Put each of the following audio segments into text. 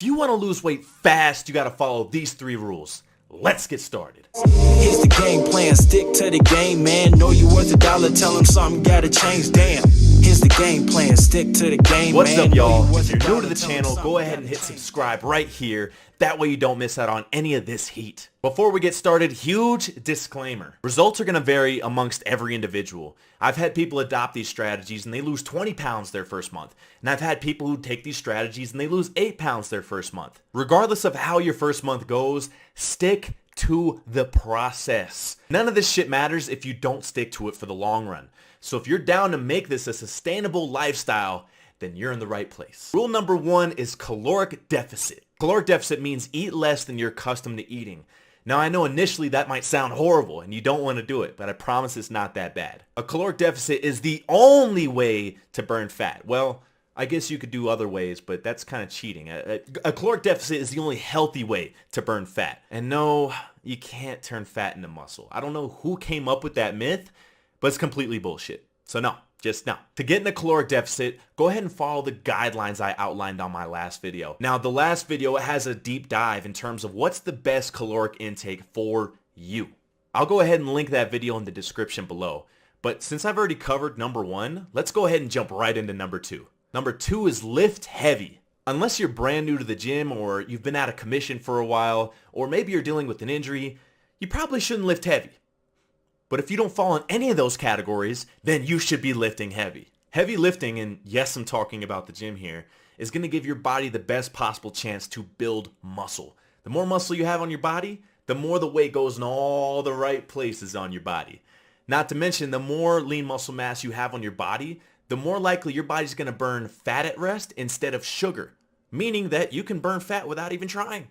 If you want to lose weight fast, you got to follow these 3 rules. Let's get started. Here's the game plan, stick to the game, man. Know you worth $1, tell them something gotta change, damn. Here's the game plan, stick to the game, What's man. up, y'all? Know you If worth you're new $1, to the tell them channel, something go ahead and gotta hit change. subscribe right here. That way you don't miss out on any of this heat. Before we get started, huge disclaimer. Results are going to vary amongst every individual. I've had people adopt these strategies and they lose 20 pounds their first month. And I've had people who take these strategies and they lose 8 pounds their first month. Regardless of how your first month goes, stick to the process. None of this shit matters if you don't stick to it for the long run. So if you're down to make this a sustainable lifestyle, then you're in the right place. Rule number 1 is caloric deficit. Caloric deficit means eat less than you're accustomed to eating. Now I know initially that might sound horrible and you don't want to do it, but I promise it's not that bad. A caloric deficit is the only way to burn fat. Well, I guess you could do other ways, but that's kind of cheating. A caloric deficit is the only healthy way to burn fat. And no, you can't turn fat into muscle. I don't know who came up with that myth, but it's completely bullshit. So no. Just no. To get in a caloric deficit, go ahead and follow the guidelines I outlined on my last video. Now, the last video has a deep dive in terms of what's the best caloric intake for you. I'll go ahead and link that video in the description below. But since I've already covered number 1, let's go ahead and jump right into number 2. Number 2 is lift heavy. Unless you're brand new to the gym or you've been out of commission for a while, or maybe you're dealing with an injury, you probably shouldn't lift heavy. But if you don't fall in any of those categories, then you should be lifting heavy. Heavy lifting, and yes, I'm talking about the gym here, is going to give your body the best possible chance to build muscle. The more muscle you have on your body, the more the weight goes in all the right places on your body. Not to mention, the more lean muscle mass you have on your body, the more likely your body's going to burn fat at rest instead of sugar, meaning that you can burn fat without even trying.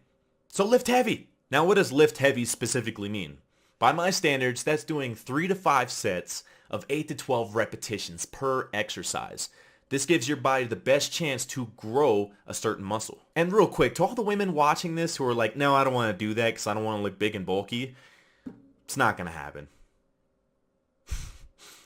So lift heavy. Now, what does lift heavy specifically mean? By my standards, that's doing 3 to 5 sets of 8 to 12 repetitions per exercise. This gives your body the best chance to grow a certain muscle. And real quick, to all the women watching this who are like, no, I don't want to do that because I don't want to look big and bulky, it's not going to happen.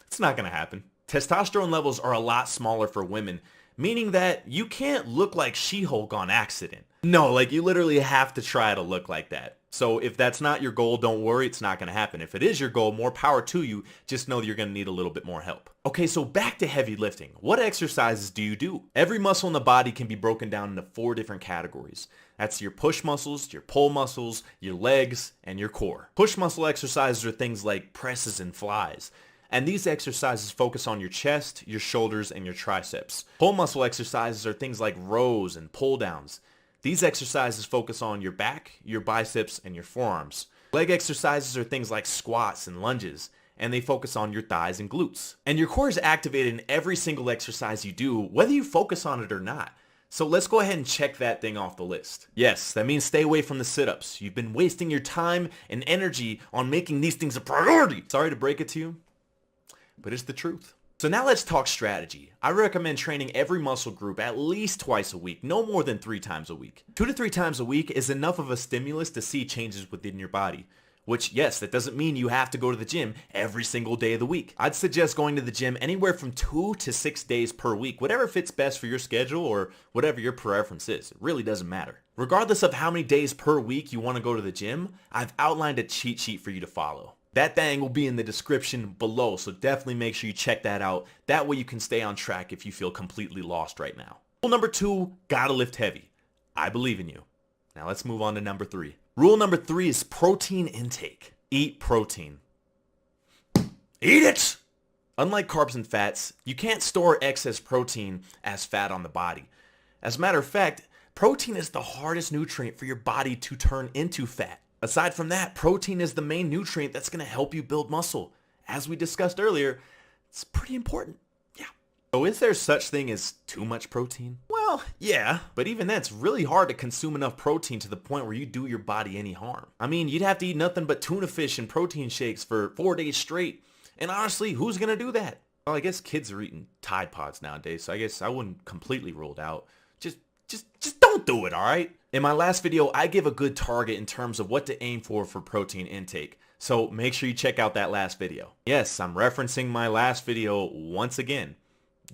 It's not going to happen. Testosterone levels are a lot smaller for women, meaning that you can't look like She-Hulk on accident. No, like you literally have to try to look like that. So if that's not your goal, don't worry, it's not going to happen. If it is your goal, more power to you. Just know that you're going to need a little bit more help. Okay, so back to heavy lifting. What exercises do you do? Every muscle in the body can be broken down into 4 different categories. That's your push muscles, your pull muscles, your legs, and your core. Push muscle exercises are things like presses and flies. And these exercises focus on your chest, your shoulders, and your triceps. Pull muscle exercises are things like rows and pull downs. These exercises focus on your back, your biceps, and your forearms. Leg exercises are things like squats and lunges, and they focus on your thighs and glutes. And your core is activated in every single exercise you do, whether you focus on it or not. So let's go ahead and check that thing off the list. Yes, that means stay away from the sit-ups. You've been wasting your time and energy on making these things a priority. Sorry to break it to you, but it's the truth. So now let's talk strategy. I recommend training every muscle group at least twice a week, no more than 3 times a week. 2 to 3 times a week is enough of a stimulus to see changes within your body. Which, yes, that doesn't mean you have to go to the gym every single day of the week. I'd suggest going to the gym anywhere from 2 to 6 days per week, whatever fits best for your schedule or whatever your preference is. It really doesn't matter. Regardless of how many days per week you want to go to the gym, I've outlined a cheat sheet for you to follow. That thing will be in the description below, so definitely make sure you check that out. That way you can stay on track if you feel completely lost right now. Rule number 2, gotta lift heavy. I believe in you. Now let's move on to number 3. Rule number 3 is protein intake. Eat protein. Eat it! Unlike carbs and fats, you can't store excess protein as fat on the body. As a matter of fact, protein is the hardest nutrient for your body to turn into fat. Aside from that, protein is the main nutrient that's going to help you build muscle. As we discussed earlier, it's pretty important. Yeah. So is there such thing as too much protein? Well, yeah, but even that's really hard to consume enough protein to the point where you do your body any harm. I mean, you'd have to eat nothing but tuna fish and protein shakes for 4 days straight. And honestly, who's going to do that? Well, I guess kids are eating Tide Pods nowadays, so I guess I wouldn't completely rule it out. Just don't do it, all right? In my last video, I give a good target in terms of what to aim for protein intake. So make sure you check out that last video. Yes, I'm referencing my last video once again.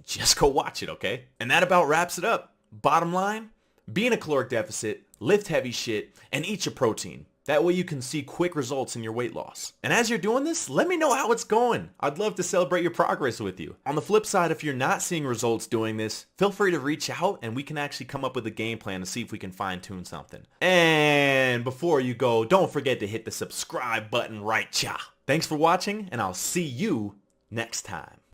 Just go watch it, okay? And that about wraps it up. Bottom line, Be in a caloric deficit, lift heavy shit, and eat your protein. That way you can see quick results in your weight loss. And as you're doing this, let me know how it's going. I'd love to celebrate your progress with you. On the flip side, if you're not seeing results doing this, feel free to reach out and we can actually come up with a game plan to see if we can fine tune something. And before you go, don't forget to hit the subscribe button right ya. Thanks for watching and I'll see you next time.